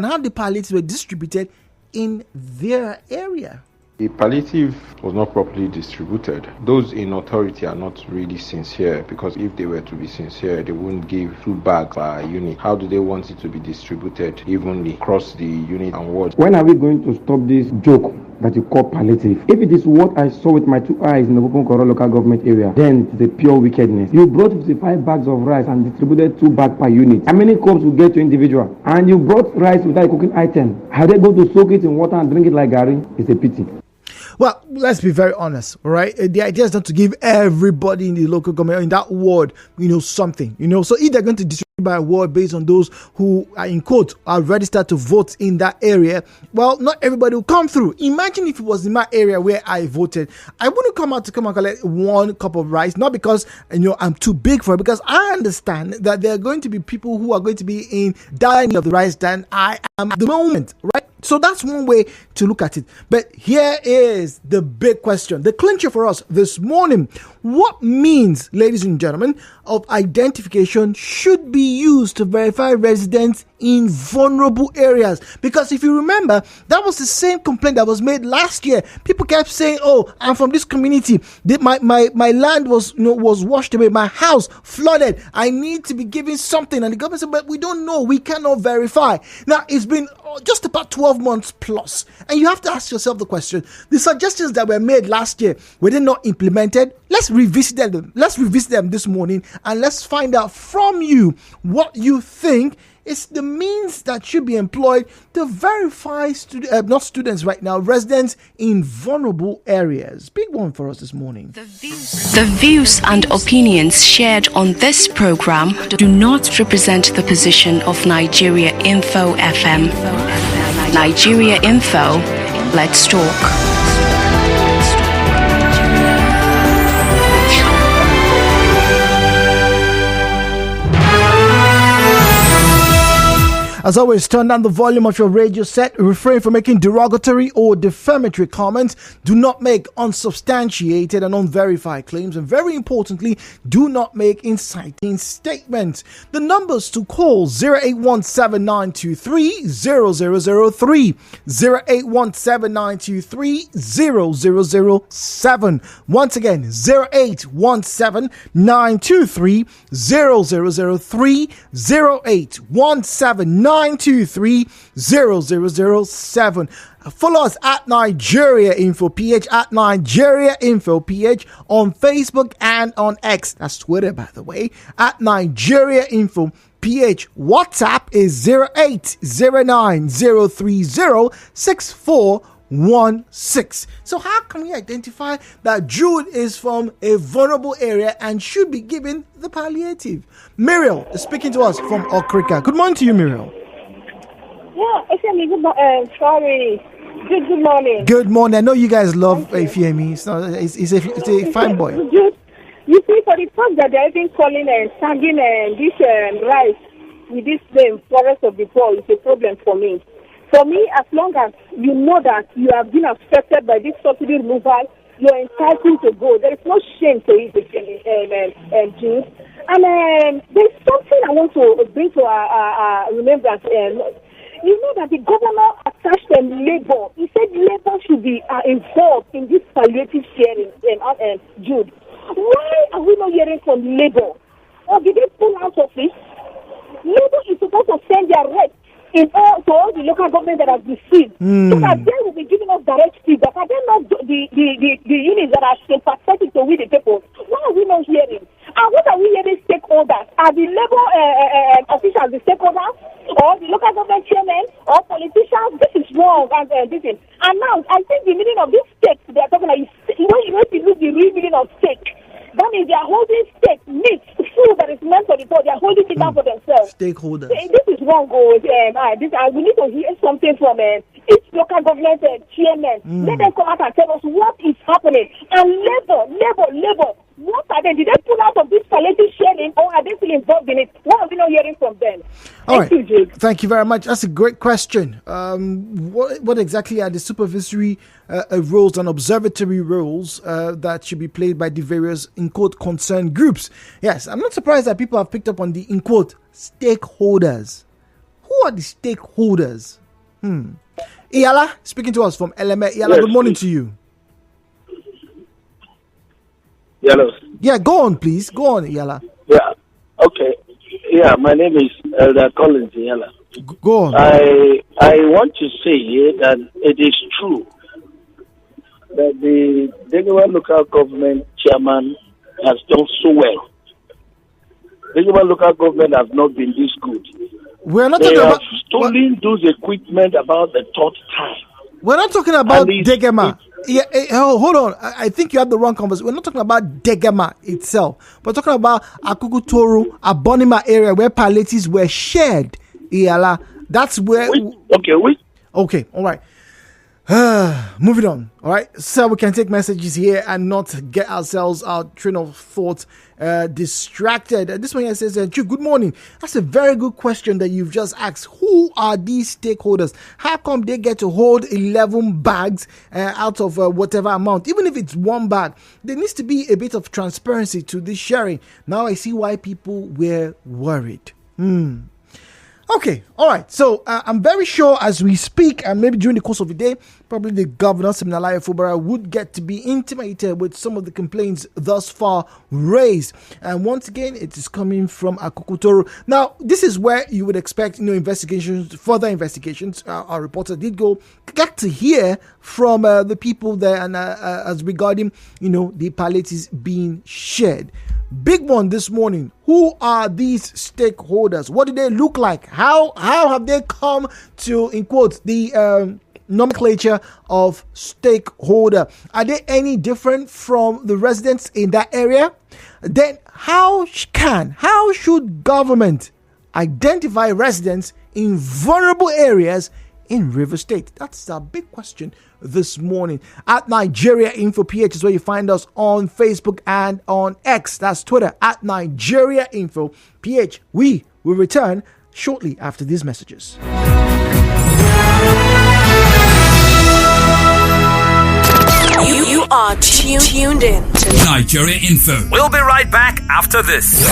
how the palliatives were distributed in their area. The palliative was not properly distributed. Those in authority are not really sincere, because if they were to be sincere, they wouldn't give 2 bags per unit. How do they want it to be distributed evenly across the unit and ward? When are we going to stop this joke that you call palliative? If it is what I saw with my 2 eyes in the Opunkoro local government area, then it is a pure wickedness. You brought 55 bags of rice and distributed 2 bags per unit. How many cups will get to individual? And you brought rice without a cooking item. Are they going to soak it in water and drink it like gari? It's a pity. Well, let's be very honest, all right? The idea is not to give everybody in the local government, in that ward, something, So if they're going to distribute by ward based on those who are, in quote, are registered to vote in that area, well, not everybody will come through. Imagine if it was in my area where I voted, I wouldn't come out to come and collect 1 cup of rice, not because, I'm too big for it, because I understand that there are going to be people who are going to be in dire need of the rice than I am at the moment, right? So that's one way to look at it. But here is the big question, the clincher for us this morning. What means, ladies and gentlemen, of identification should be used to verify residents in vulnerable areas? Because if you remember, that was the same complaint that was made last year. People kept saying, "Oh, I'm from this community. My land was washed away. My house flooded. I need to be given something." And the government said, "But we don't know. We cannot verify." Now it's been just about 12 months plus, and you have to ask yourself the question: the suggestions that were made last year, were they not implemented? Let's revisit them. Let's revisit them this morning, and let's find out from you what you think is the means that should be employed to verify not students right now, residents in vulnerable areas. Big one for us this morning. The views and opinions shared on this program do not represent the position of Nigeria Info FM. Nigeria Info, let's talk. As always, turn down the volume of your radio set. Refrain from making derogatory or defamatory comments. Do not make unsubstantiated and unverified claims. And very importantly, do not make inciting statements. The numbers to call 0817-923-0003, 0817-923-0007. Once again, 0817-923-0003, 0817-923-0007. Follow us at Nigeria Info PH, at Nigeria Info PH on Facebook and on X. That's Twitter, by the way, at Nigeria Info PH. WhatsApp is 0809-030-6416. So how can we identify that Jude is from a vulnerable area and should be given the palliative? Muriel is speaking to us from Okrika. Good morning to you, Muriel. Yeah, sorry. Good morning. Good morning. I know you guys love Ifeami. It's a fine boy. You see, for the fact that they're even calling and singing this rice with this name, Forest of the Poor, is a problem for me. For me, as long as you know that you have been affected by this subsidy removal, you're entitled to go. There is no shame to it, Jews. And there's something I want to bring to our remembrance. You know that the governor attached labor. He said labor should be involved in this palliative sharing, Jude. Why are we not hearing from labor? Or did they pull out of it? Labor is supposed to send their reps to all the local government that have received. So that they will be giving us direct feedback. Are they not the units that are sympathetic to we the people? Why are we not hearing? And what are we hearing stakeholders? Are the labor officials the stakeholders? Or the local government chairmen? Or politicians? This is wrong. And now, I think the meaning of this stake they are talking about is, you know if you look the real meaning of stake, that means they are holding stake, meat, food that is meant for the poor. They are holding it down for themselves. Stakeholders. This is wrong. We need to hear something from each local government chairman. Let them come out and tell us what is happening. And labor. What are they? Did they pull out of this palliative sharing, or are they still involved in it? What are we not hearing from them? Thank you, Jake. Thank you very much. That's a great question. What exactly are the supervisory roles and observatory roles that should be played by the various, in quote, concerned groups? Yes, I'm not surprised that people have picked up on the, in quote, stakeholders. Who are the stakeholders? Iyala, speaking to us from LMA. Iyala, good morning to you. Hello. Yeah, go on, please. Go on, Iyala. Yeah. Okay. Yeah, my name is Elder Collins Yala. Go on. I want to say that it is true that the Degawa local government chairman has done so well. Degawa local government has not been this good. We're not They talking have about stolen those equipment about the third time. We're not talking about Degema. Hold on. I think you have the wrong conversation. We're not talking about Degema itself. We're talking about Akukutoru, Abonima area where palliatives were shared. Iyala. That's where. Okay. All right. Moving on. All right. So we can take messages here and not get ourselves our train of thought distracted. This one here says, good morning. That's a very good question that you've just asked. Who are these stakeholders? How come they get to hold 11 bags out of whatever amount? Even if it's one bag, there needs to be a bit of transparency to this sharing. Now I see why people were worried. Okay, all right. So I'm very sure as we speak, and maybe during the course of the day, probably the governor, Siminalayi Fubara, would get to be intimated with some of the complaints thus far raised. And once again, it is coming from Akukutoro. Now, this is where you would expect, investigations, further investigations. Our reporter did get to hear from the people there and as regarding, the palliatives being shared. Big one this morning. Who are these stakeholders? What do they look like? How have they come to, in quotes, the nomenclature of stakeholder? Are they any different from the residents in that area? Then how should government identify residents in vulnerable areas in River State? That's a big question this morning. At Nigeria Info PH is where you find us on Facebook and on X. That's Twitter at Nigeria Info PH. We will return shortly after these messages. You are tuned in to Nigeria Info. We'll be right back after this.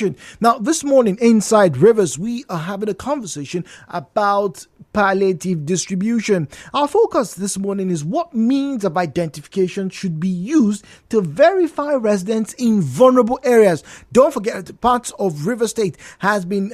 distribution. Now, this morning inside Rivers, we are having a conversation about palliative distribution. Our focus this morning is what means of identification should be used to verify residents in vulnerable areas. Don't forget that parts of River State had been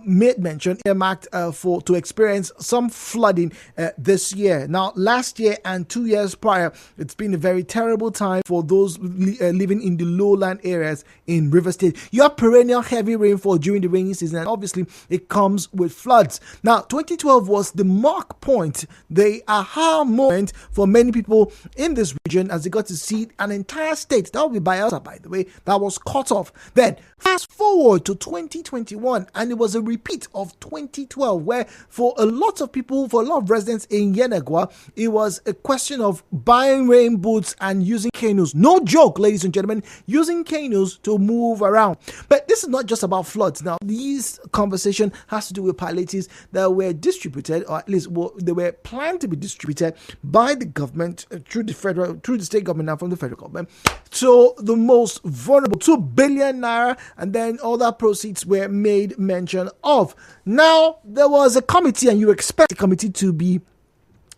made mention earmarked to experience some flooding this year. Now, last year and 2 years prior, it's been a very terrible time for those living in the lowland areas in River State. You have perennial heavy rainfall during the rainy season, and obviously it comes with floods. Now, 2012 was the mark point, the aha moment for many people in this region as they got to see an entire state, that would be Bayelsa, by the way, that was cut off. Then, fast forward to 2021, and it was a repeat of 2012, where for a lot of people, for a lot of residents in Yenagua, it was a question of buying rain boots and using canoes. No joke, ladies and gentlemen, using canoes to move around. But this is not just about floods. Now, this conversation has to do with palliatives that were distributed, or at least they were planned to be distributed by the government through the state government and from the federal government. So the most vulnerable, 2 billion naira, and then all that proceeds were made mention of. Now, there was a committee, and you expect the committee to be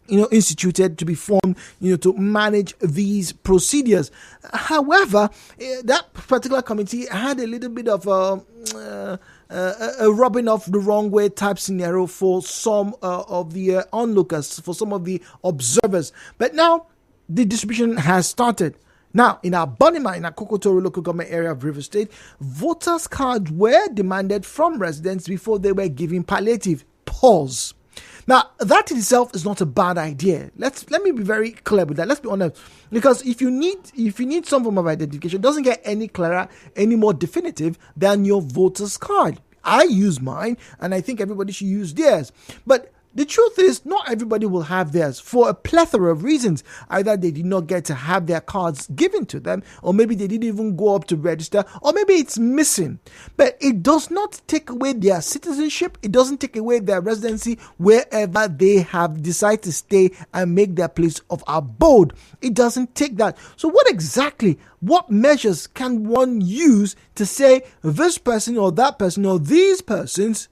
instituted, to be formed, to manage these procedures. However, that particular committee had a little bit of a rubbing off the wrong way type scenario for some of the onlookers, for some of the observers. But now the distribution has started. Now, in our Bonima, in our Kokotoro local government area of River State, voters' cards were demanded from residents before they were given palliative. Pause. Now, that in itself is not a bad idea. Let me be very clear with that. Let's be honest. Because if you need some form of identification, it doesn't get any clearer, any more definitive than your voter's card. I use mine, and I think everybody should use theirs. But the truth is, not everybody will have theirs for a plethora of reasons. Either they did not get to have their cards given to them, or maybe they didn't even go up to register, or maybe it's missing. But it does not take away their citizenship. It doesn't take away their residency wherever they have decided to stay and make their place of abode. It doesn't take that. So what measures can one use to say this person or that person or these persons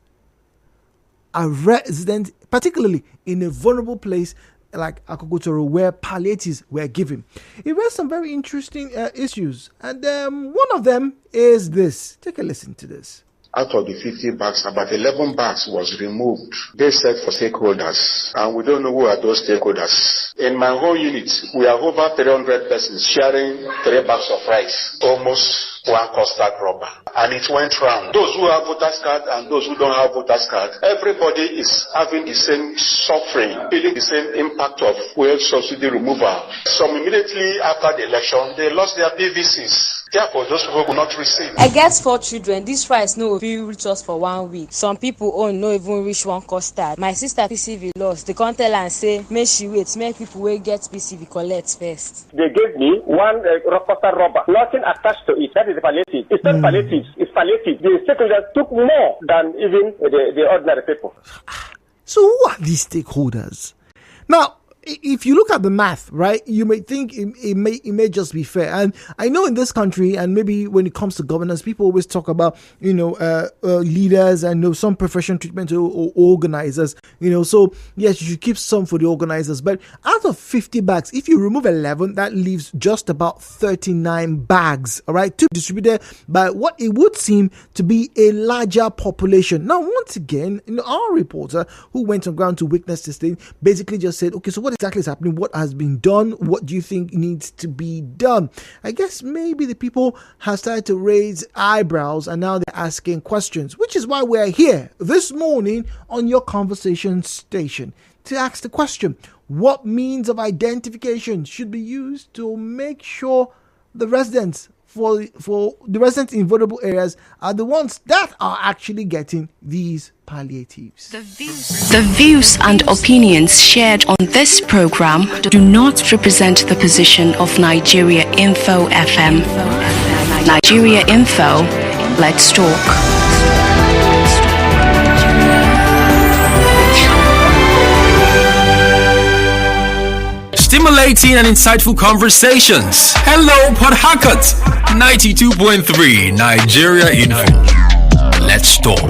are resident, particularly in a vulnerable place like Akokotoro, where palliatives were given? It raised some very interesting issues, and one of them is this. Take a listen to this. Out of the 50 bags, about 11 bags was removed. They said for stakeholders, and we don't know who are those stakeholders. In my whole unit, we are over 300 persons sharing 3 bags of rice, almost one custard rubber. And it went round. Those who have voters card and those who don't have voters card, everybody is having the same suffering, feeling the same impact of fuel subsidy removal. Some immediately after the election, they lost their PVCs. Therefore, those people will not receive. I get 4 children. This rice no fit reach us for 1 week. Some people own no even reach 1 custard. My sister PCV lost. They can't tell and say, make she wait, make people will get PCV collect first. They gave me 1 custard rubber, nothing attached to it. That is the palliative. It's not palliative. It's palliative. The stakeholders took more than even the ordinary people. So who are these stakeholders? Now, if you look at the math, right, you may think it may just be fair. And I know in this country, and maybe when it comes to governance, people always talk about, leaders and some professional treatment or organizers, so yes, you should keep some for the organizers. But out of 50 bags, if you remove 11, that leaves just about 39 bags, all right, to be distributed by what it would seem to be a larger population. Now, once again, our reporter who went on ground to witness this thing basically just said, okay, so what exactly is happening? What has been done? What do you think needs to be done? I guess maybe the people have started to raise eyebrows and now they're asking questions, which is why we're here this morning on your conversation station to ask the question: what means of identification should be used to make sure the residents for the residents in vulnerable areas are the ones that are actually getting these palliatives? The views and opinions shared on this program do not represent the position of Nigeria Info FM. Nigeria Info, let's talk. stimulating and insightful conversations. Hello, Port Harcourt. 92.3 Nigeria Info. Let's talk.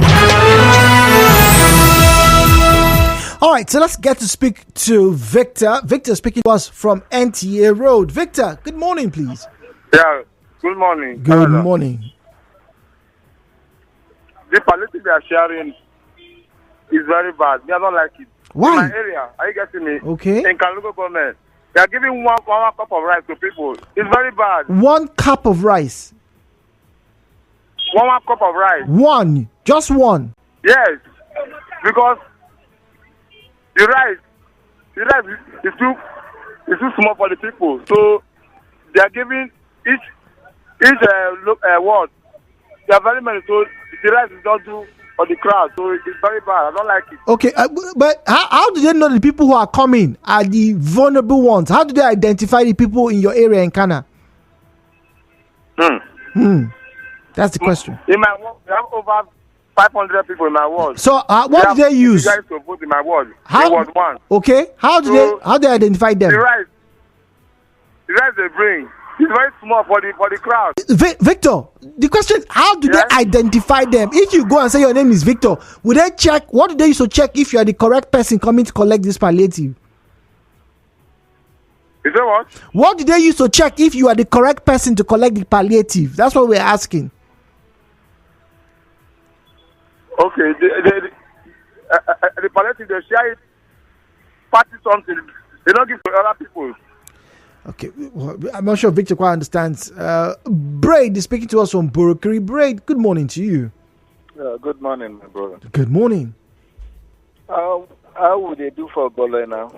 All right, so let's get to speak to Victor. Victor speaking to us from NTA Road. Victor, good morning, please. Yeah, good morning. Good morning. The palliative they are sharing is very bad. Me, I don't like it. Why? In my area, are you getting me? Okay. In Kalugo government, they are giving one cup of rice to people. It's very bad. 1 cup of rice. One cup of rice. One. Just one. Yes. Because the rice is too small for the people. So they are giving each word. There are very many. So the rice is not due for the crowd. So it's very bad. I don't like it. Okay, but how do they know the people who are coming are the vulnerable ones? How do they identify the people in your area in Ghana? That's the question. In my ward, we have over 500 people in my ward. So what do they use? You guys to vote in my ward. How? Ward 1. Okay. How do they identify them? The rice they bring is very small for the crowd. Victor, the question: how do they identify them? If you go and say your name is Victor, would they check? What do they use to check if you are the correct person coming to collect this palliative? Is that what? What do they use to check if you are the correct person to collect the palliative? That's what we're asking. Okay, the palliative they share it, party something. They don't give to other people. Okay, well, I'm not sure Victor quite understands. Braid is speaking to us from Burukiri. Braid, good morning to you. Good morning, my brother. Good morning. How would they do for Golo now?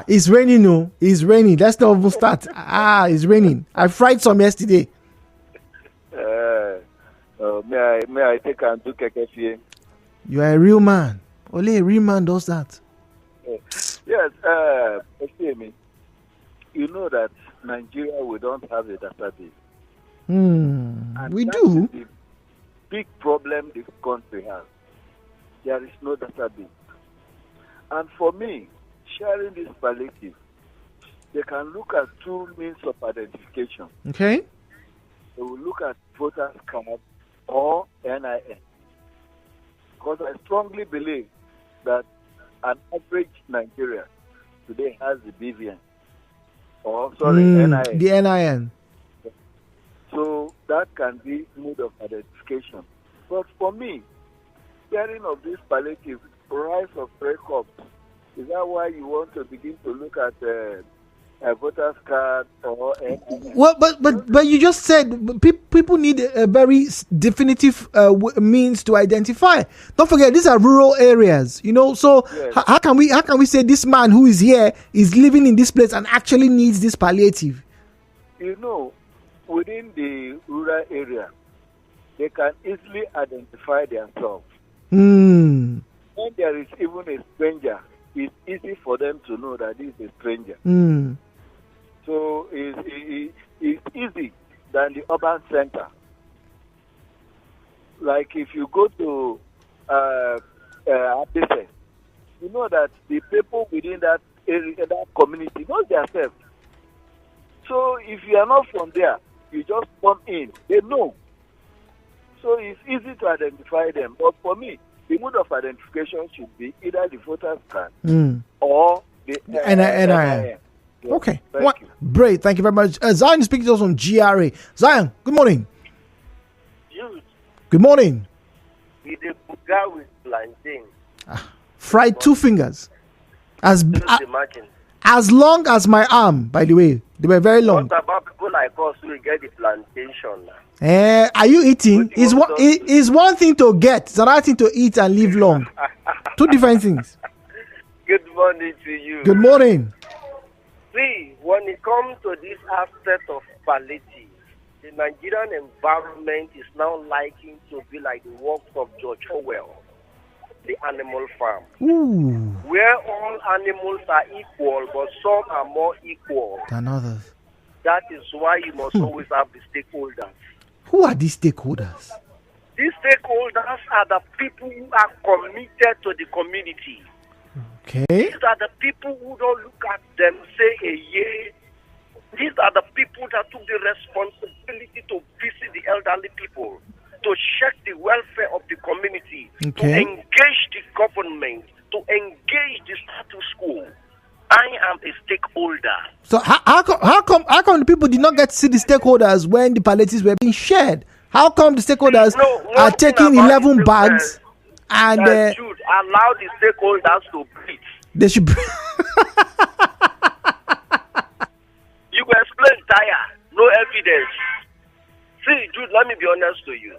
It's raining, no. It's raining. Let's not even start. It's raining. I fried some yesterday. May I take and do keke? You are a real man. Only a real man does that. Yes, excuse me. You know that Nigeria, we don't have a database. We do. The big problem this country has. There is no database. And for me, sharing this palliative, they can look at two means of identification. Okay. They will look at voters card or NIN. Because I strongly believe that an average Nigerian today has the BVN. NIN. The NIN. So that can be mode of identification. But for me, sharing of this palliative, price of 3 cups, is that why you want to begin to look at a voter's card or NIN? Well, but you just said people need a very definitive means to identify. Don't forget, these are rural areas, So yes. How can we say this man who is here is living in this place and actually needs this palliative? Within the rural area, they can easily identify themselves. When there is even a stranger, it's easy for them to know that this is a stranger. So it's easy than the urban center. Like if you go to Abese, you know that the people within that area, that community, know themselves. So if you are not from there, you just come in, they know. So it's easy to identify them. But for me, the mode of identification should be either the voter's card or the NIN. Yes, okay. Great. Thank you very much. Zion is speaking to us from GRA. Zion, good morning. Good morning. With a buga with plantain. Fried 2 fingers. As long as my arm, by the way. They were very long. What about people like us who get the plantation? Are you eating? Is one thing to get. It's another thing to eat and live long. 2 different things. Good morning to you. Good morning. See, when it comes to this aspect of palliative, the Nigerian environment is now likened to be like the works of George Orwell, the Animal Farm, where all animals are equal, but some are more equal than others. That is why you must always have the stakeholders. Who are these stakeholders? These stakeholders are the people who are committed to the community. Okay. These are the people who don't look at them, say a year. These are the people that took the responsibility to visit the elderly people, to check the welfare of the community, to engage the government, to engage the status quo. I am a stakeholder. So how come the people did not get to see the stakeholders when the palliatives were being shared? How come the stakeholders are taking 11 bags and should allow the stakeholders to breathe? They should. You can explain tire, no evidence. See, Jude, let me be honest to you.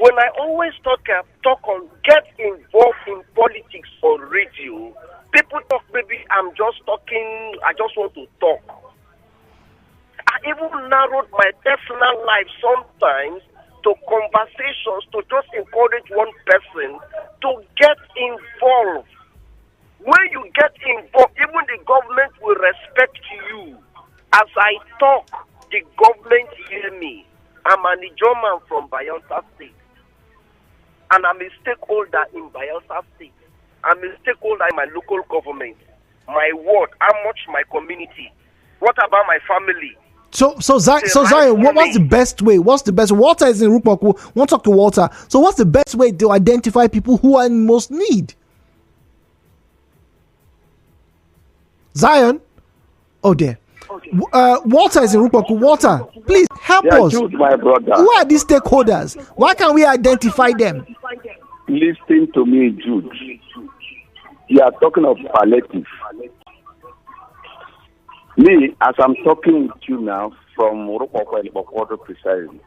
When I always get involved in politics on radio, people talk, maybe I'm just talking, I just want to talk. I even narrowed my personal life sometimes to conversations to just encourage one person to get involved. When you get involved, even the government will respect you. As I talk, the government hear me. I'm an Ijoman from Bayelsa State. And I'm a stakeholder in Bayelsa State. I'm a stakeholder in my local government, my ward, how much my community. What about my family? So Zion, what's the best way? Walter is in Rukmaku. Won't talk to Walter. So what's the best way to identify people who are in most need? Zion? Oh dear. Walter is in Rukmaku. Walter, please help us. Jude, my brother. Who are these stakeholders? Why can't we identify them? Listen to me, Jude. You are talking of palliative. Me, as I'm talking with you now from Rukmaku precisely,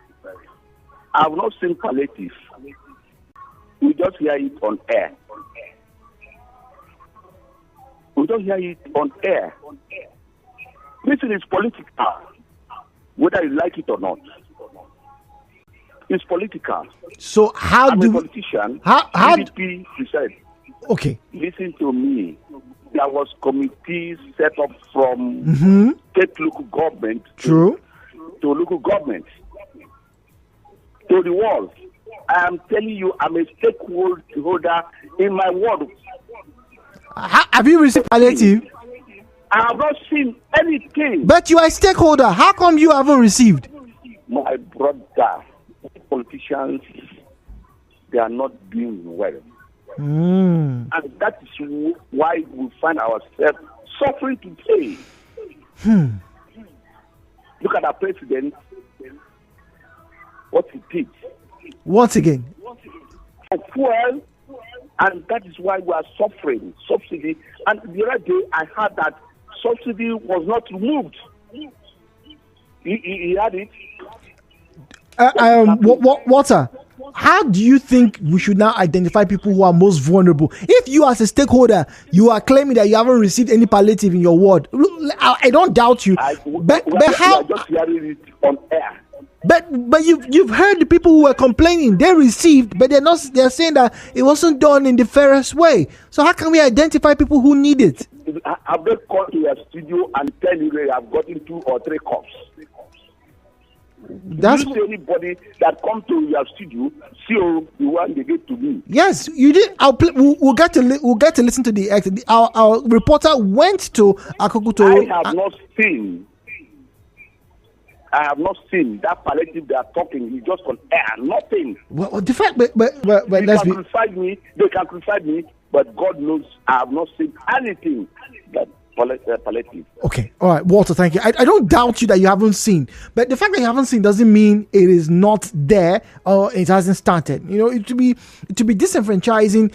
I have not seen palliative. We just hear it on air. Listen, it's political, whether you like it or not. It's political. So how I'm do a politician? How PDP decided. Okay. Listen to me. There was committees set up from state local government to local government to the world. I am telling you, I'm a stakeholder in my ward. Have you received palliative? I have not seen anything. But you are a stakeholder. How come you haven't received? My brother, politicians, they are not doing well. And that is why we find ourselves suffering today. Look at our president, what he did. Once again. Fuel, and that is why we are suffering subsidy. And the other day, I heard that subsidy was not removed. He had it. Walter, how do you think we should now identify people who are most vulnerable? If you as a stakeholder, you are claiming that you haven't received any palliative in your ward, I don't doubt you. But how? Just hearing it on air. But you've heard the people who were complaining they received, but they're saying that it wasn't done in the fairest way. So how can we identify people who need it? Have they come to your studio and tell you they have gotten 2 or 3 cups? That's you see anybody that come to your studio, see the one they get to me. Yes, you did. We'll get to listen to the act. Our reporter went to Akokutoro. I have not seen that palliative they are talking. He just on air, nothing. Well, the fact, but they can criticize me, but God knows I have not seen anything that palliative. Okay, all right, Walter, thank you. I don't doubt you that you haven't seen, but the fact that you haven't seen doesn't mean it is not there or it hasn't started. You know, it to be disenfranchising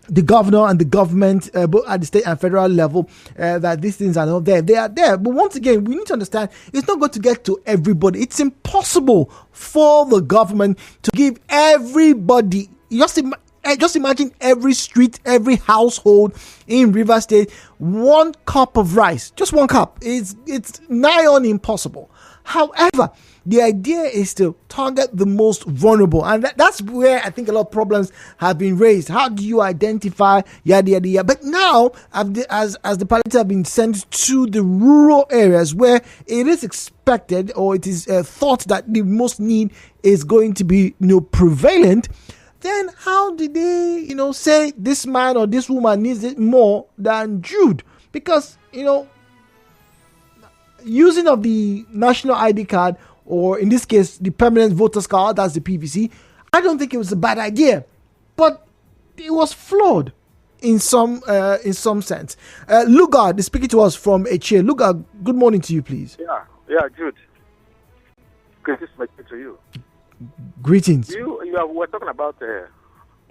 the governor and the government, both at the state and federal level, that these things are not there. They are there. But once again, we need to understand it's not going to get to everybody. It's impossible for the government to give everybody, just imagine every street, every household in Rivers State, 1 cup of rice. Just 1 cup. It's nigh on impossible. However, the idea is to target the most vulnerable, and that's where I think a lot of problems have been raised. How do you identify yada yada yada? But now, as the palliative have been sent to the rural areas where it is expected or it is thought that the most need is going to be prevalent, then how did they, say this man or this woman needs it more than Jude? Because, using of the national ID card, or in this case, the permanent voters card, that's the PVC, I don't think it was a bad idea, but it was flawed in some sense. Lugard is speaking to us from HA. Lugard, good morning to you, please. Yeah, Jude. Greetings to you. Greetings. We're talking about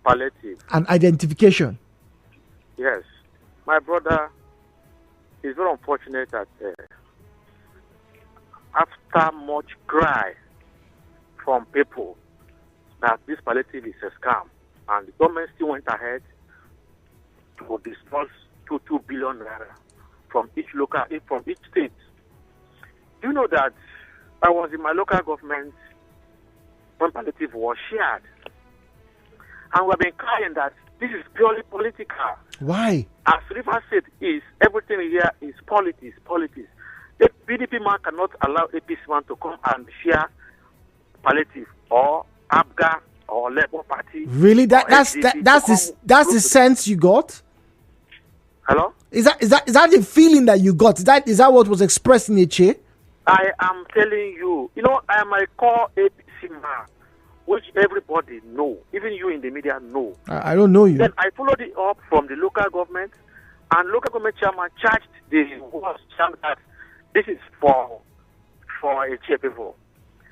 palliative. And identification. Yes. My brother, it's very unfortunate that after much cry from people that this palliative is a scam, and the government still went ahead to disburse 2 billion naira from each state. Do you know that I was in my local government when palliative was shared, and we've been crying that this is purely political. Why? As River State is, everything here is politics. The PDP man cannot allow APC man to come and share palliative, or ABGA or Labour Party. Really? That's the sense you got? Hello? Is that the feeling that you got? Is that what was expressed in HA? I am telling you, I am a core APC man, which everybody know, even you in the media know. I don't know you. Then I followed it up from the local government, and local government chairman charged the chairman that this is for HA people.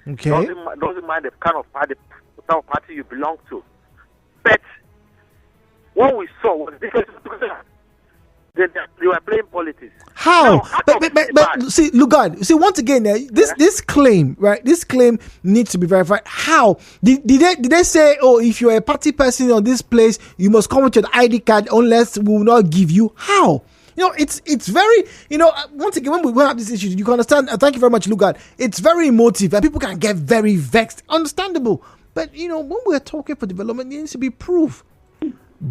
Okay. Doesn't mind the kind of party you belong to. But what we saw was different. They were playing politics. How? But see, Lugard, once again, this claim, right? This claim needs to be verified. How did they say, oh, if you're a party person on this place, you must come with your ID card, unless we will not give you? How? It's very, once again, when we have this issue, you can understand. Thank you very much, Lugard. It's very emotive, and people can get very vexed. Understandable, but when we're talking for development, there needs to be proof.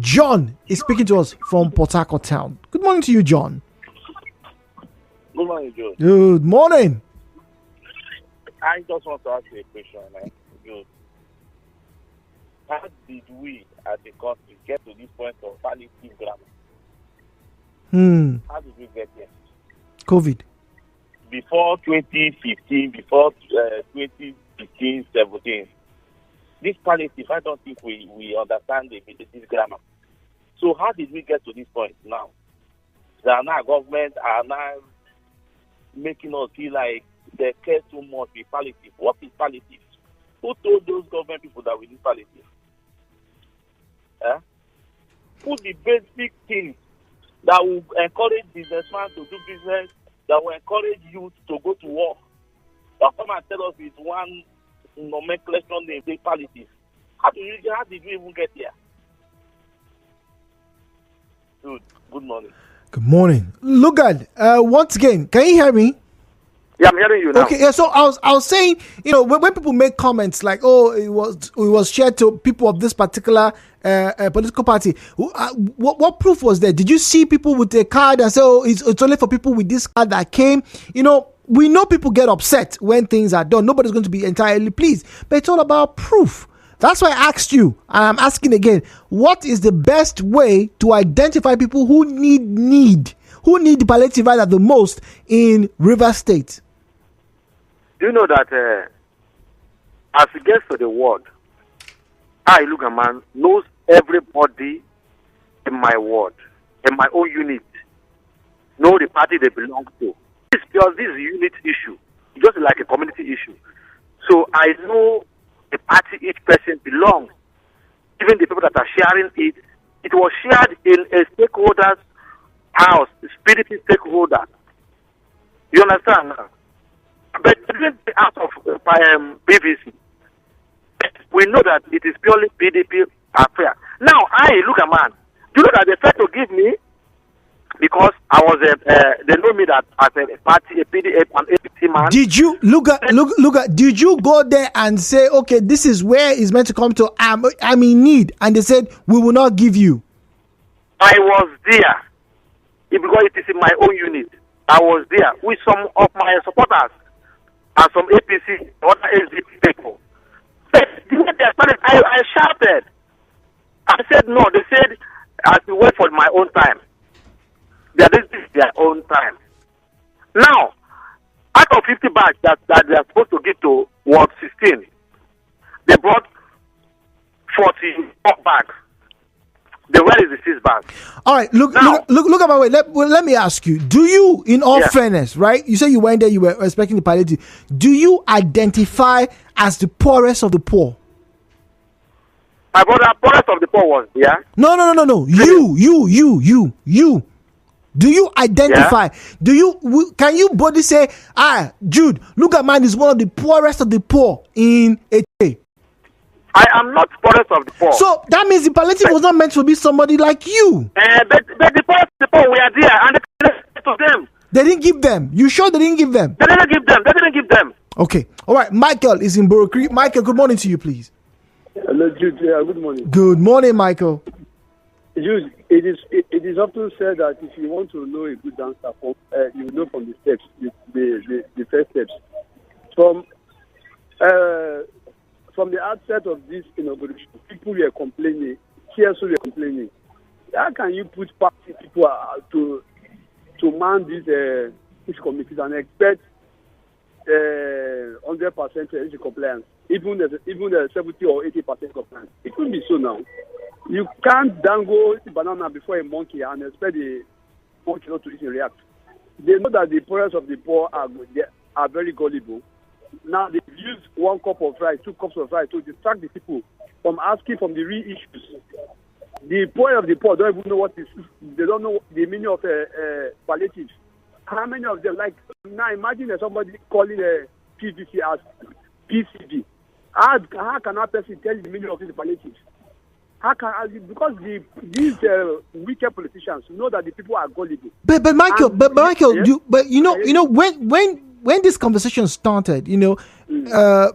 John is speaking to us from Port Harcourt town. Good morning to you, John. Good morning, Joe. Good morning. I just want to ask you a question, Joe. How did we, as a country, get to this point of palliative grammar? How did we get there? COVID. Before 2015, before 2016, 17. This palliative, I don't think we understand this grammar. So how did we get to this point now? That now government are now making us feel like they care too much with palliative. What is palliative? Who told those government people that we need palliative? Who the basic things that will encourage businessmen to do business, that will encourage youth to go to work? That come and tell us with one nomenclature name, the palliative. How did we even get here? Good morning. Good morning. Lugard, once again, can you hear me? Yeah, I'm hearing you now. Okay, yeah. So I was saying, when people make comments like, "Oh, it was shared to people of this particular political party," what proof was there? Did you see people with a card and say, "Oh, it's only for people with this card that came"? We know people get upset when things are done. Nobody's going to be entirely pleased, but it's all about proof. That's why I asked you, and I'm asking again: what is the best way to identify people who need the palliative rider the most in Rivers State? Do you know that as it gets to the ward, I, Lugaman, knows everybody in my ward, in my own unit, know the party they belong to. It's because this is a unit issue, just like a community issue. So I know the party each person belongs, even the people that are sharing it. It was shared in a stakeholder's house, PDP stakeholder. You understand now? But even out of PVC, we know that it is purely PDP affair. Now, look at man. Do you know that they tried to give me, because I was they know me that as a party, a PDP, an APC man. Did you look at? Did you go there and say, okay, this is where it's meant to come to? I'm in need, and they said we will not give you. I was there because it is in my own unit. I was there with some of my supporters and some APC, other SDP people. But I shouted I said no. They said I have to wait for my own time. This is their own time. Now, out of 50 bags that they are supposed to give to Ward 16, they brought 44 bags. The where is the 6 bags? All right, look at my way. Let me ask you: do you, in all fairness, right? You say you went there, you were expecting the palliative. Do you identify as the poorest of the poor? My brother, poorest of the poor ones, yeah. No. You. Do you identify? Yeah. Can you boldly say, Jude, look at mine is one of the poorest of the poor in HA? I am not poorest of the poor. So that means the palliative was not meant to be somebody like you. But the poorest of the poor were there, and they gave to them. They didn't give them. You sure they didn't give them? They didn't give them. Okay. All right. Michael is in Borokri. Michael, good morning to you, please. Hello, Jude. Good morning. Good morning, Michael. Jude, it is often said that if you want to know a good dancer, you know from the steps, the first steps. From the outset of this inauguration, people were complaining, CSO were complaining. How can you put party people to man these committees and expect 100% energy compliance, even the 70 or 80% compliance? It won't be so now. You can't dangle banana before a monkey and expect the monkey not to eat and react. They know that the poorest of the poor are very gullible. Now they've used 1 cup of rice, 2 cups of rice to distract the people from asking from the real issues. The poor of the poor don't even know what is. They don't know the meaning of palliatives. How many of them? Like now, imagine somebody calling a PVC as PCB. How can that person tell the meaning of these palliatives? How can because these wicked politicians know that the people are gullible. But Michael, when this conversation started,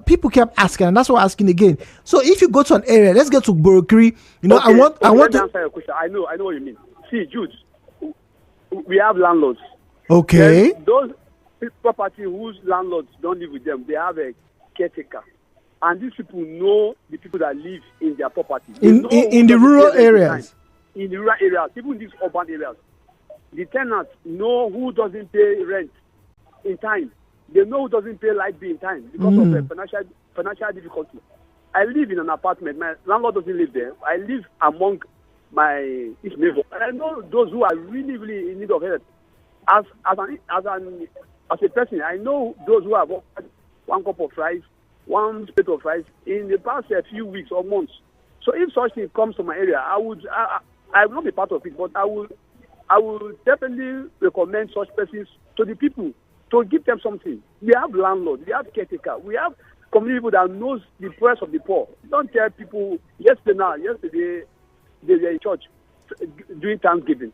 people kept asking, and that's why I'm asking again. So if you go to an area, let's get to Borokri. I want to answer your question. I know what you mean. See, Jude, we have landlords. Okay. Then those property whose landlords don't live with them, they have a caretaker. And these people know the people that live in their property. In the rural areas. In the rural areas, even in these urban areas. The tenants know who doesn't pay rent in time. They know who doesn't pay light bill in time because of financial difficulty. I live in an apartment. My landlord doesn't live there. I live among his neighbors. And I know those who are really, really in need of help. As a person, I know those who have 1 cup of rice, 1 plate of rice in the past few weeks or months. So if such thing comes to my area, I will not be part of it, but I will definitely recommend such persons to the people to give them something. We have landlords, we have caretaker, we have community people that knows the prayers of the poor. Don't tell people yesterday they were in church doing Thanksgiving,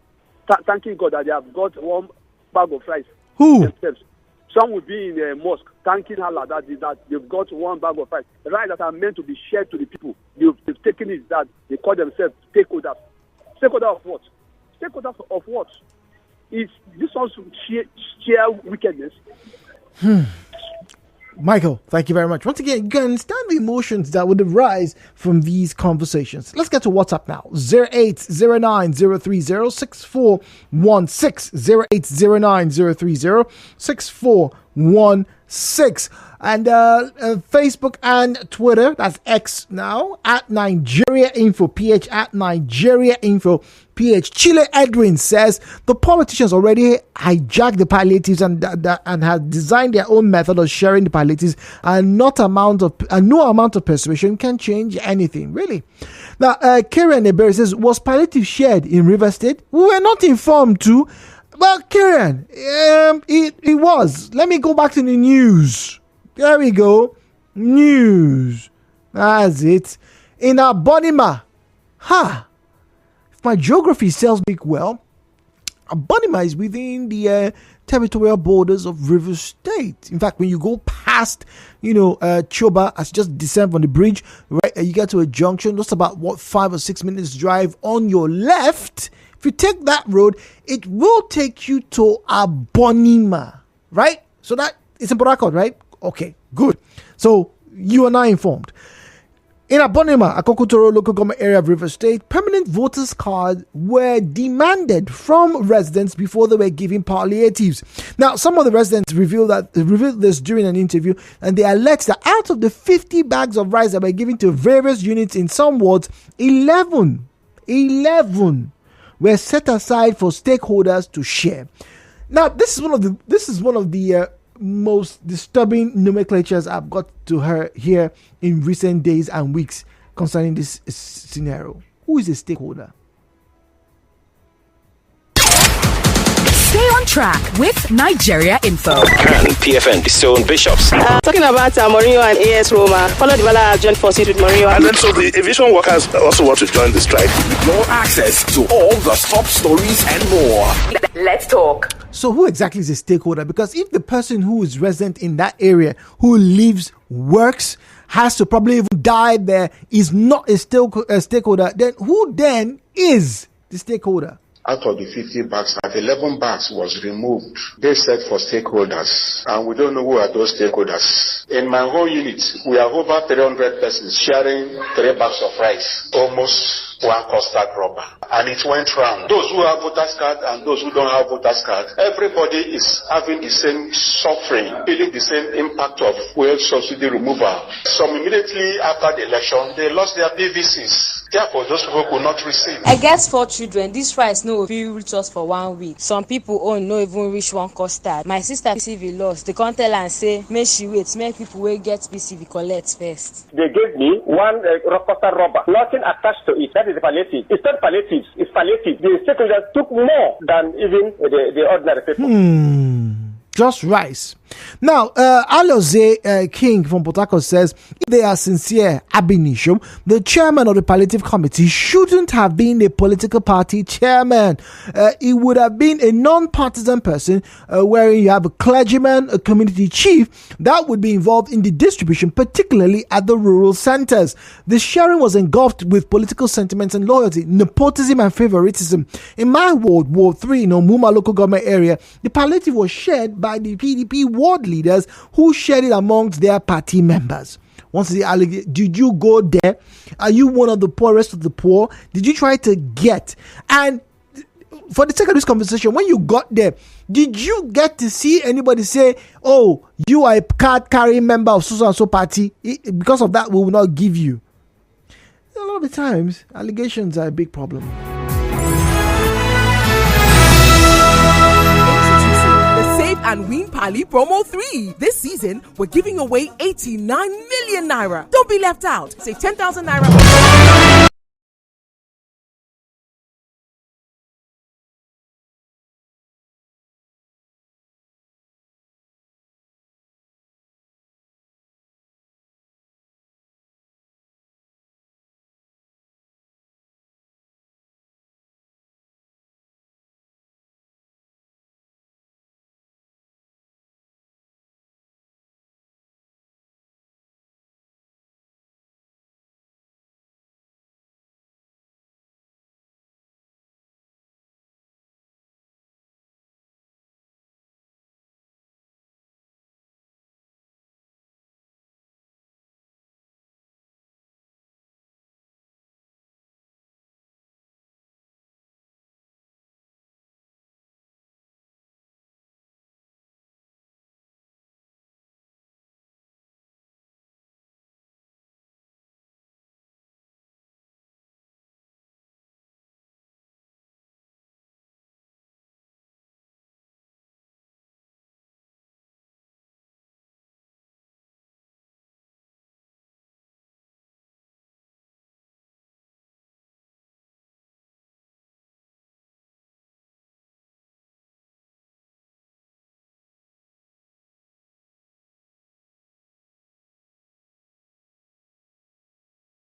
thanking God that they have got 1 bag of rice. Who? Themselves. Some will be in a mosque thanking Allah that they've got 1 bag of rice. Rice that are meant to be shared to the people. They've taken it that they call themselves stakeholders. Stakeholder of what? Stakeholders of what? Is this also sheer wickedness? Michael, thank you very much. Once again, you can understand the emotions that would arise from these conversations. Let's get to WhatsApp now. 0809-030-6416. 0809-030-6416. And Facebook and Twitter, that's X now, at Nigeria Info PH, at Nigeria Info PH. Chile Edwin says the politicians already hijacked the palliatives and have designed their own method of sharing the palliatives, and no amount of persuasion can change anything, really. Now, Karen Eber says, was palliative shared in River State? We were not informed too. Well, Karen, it was. Let me go back to the news. There we go. News. That's it. In Abonima. If my geography tells me well, Abonima is within the territorial borders of River State. In fact, when you go past, Choba, as you just descend from the bridge, right, you get to a junction, just about 5 or 6 minutes drive on your left. If you take that road, it will take you to Abonima, right? So that it's in Port Harcourt, right? Okay, good. So you are now informed. In Abonima, Akokutoro local government area of River State, permanent voters' cards were demanded from residents before they were given palliatives. Now, some of the residents revealed this during an interview, and they alleged that out of the 50 bags of rice that were given to various units in some wards, 11 were set aside for stakeholders to share. Now, this is one of the most disturbing nomenclatures I've got to hear in recent days and weeks concerning this scenario. Who is a stakeholder? Stay on track with Nigeria Info. And PFN, the Stone Bishops. Talking about Mourinho and AS Roma. Follow the Bala joint forces with Mourinho. And then so the aviation workers also want to join the strike. More access to all the top stories and more. Let's talk. So who exactly is a stakeholder? Because if the person who is resident in that area, who lives, works, has to probably even die there, is not a stakeholder, then who then is the stakeholder? Out of the 50 bags, 11 bags was removed. They said for stakeholders, and we don't know who are those stakeholders. In my whole unit, we are over 300 persons sharing 3 bags of rice, almost one custard rubber. And it went round. Those who have voters card and those who don't have voters card, everybody is having the same suffering, feeling the same impact of fuel subsidy removal. Some immediately after the election, they lost their PVCs. Therefore, those people could not receive. I get 4 children. This rice no fit reach us for 1 week. Some people own no even reach one custard. My sister PCV lost. They can't tell and say, make she wait, make people wey get PCV collect first. They gave me one custard rubber, nothing attached to it. That is the palliative. It's not palliative, it's palliative. The stakeholders took more than even the ordinary people. Just rice. Now, Aloze King from Port Harcourt says, if they are sincere, Abinisho, the chairman of the Palliative Committee shouldn't have been a political party chairman. It would have been a non-partisan person, wherein you have a clergyman, a community chief, that would be involved in the distribution, particularly at the rural centers. The sharing was engulfed with political sentiments and loyalty, nepotism and favoritism. In my ward, Ward 3, in Omuma local government area, the palliative was shared by the PDP ward leaders who shared it amongst their party members. Once the allegation, did you go there? Are you one of the poorest of the poor? Did you try to get? And for the sake of this conversation, when you got there, did you get to see anybody say, oh, you are a card carrying member of so and so party? Because of that, we will not give you. A lot of the times, allegations are a big problem. And win Pali promo 3. This season, we're giving away 89 million naira. Don't be left out. Save 10,000 naira.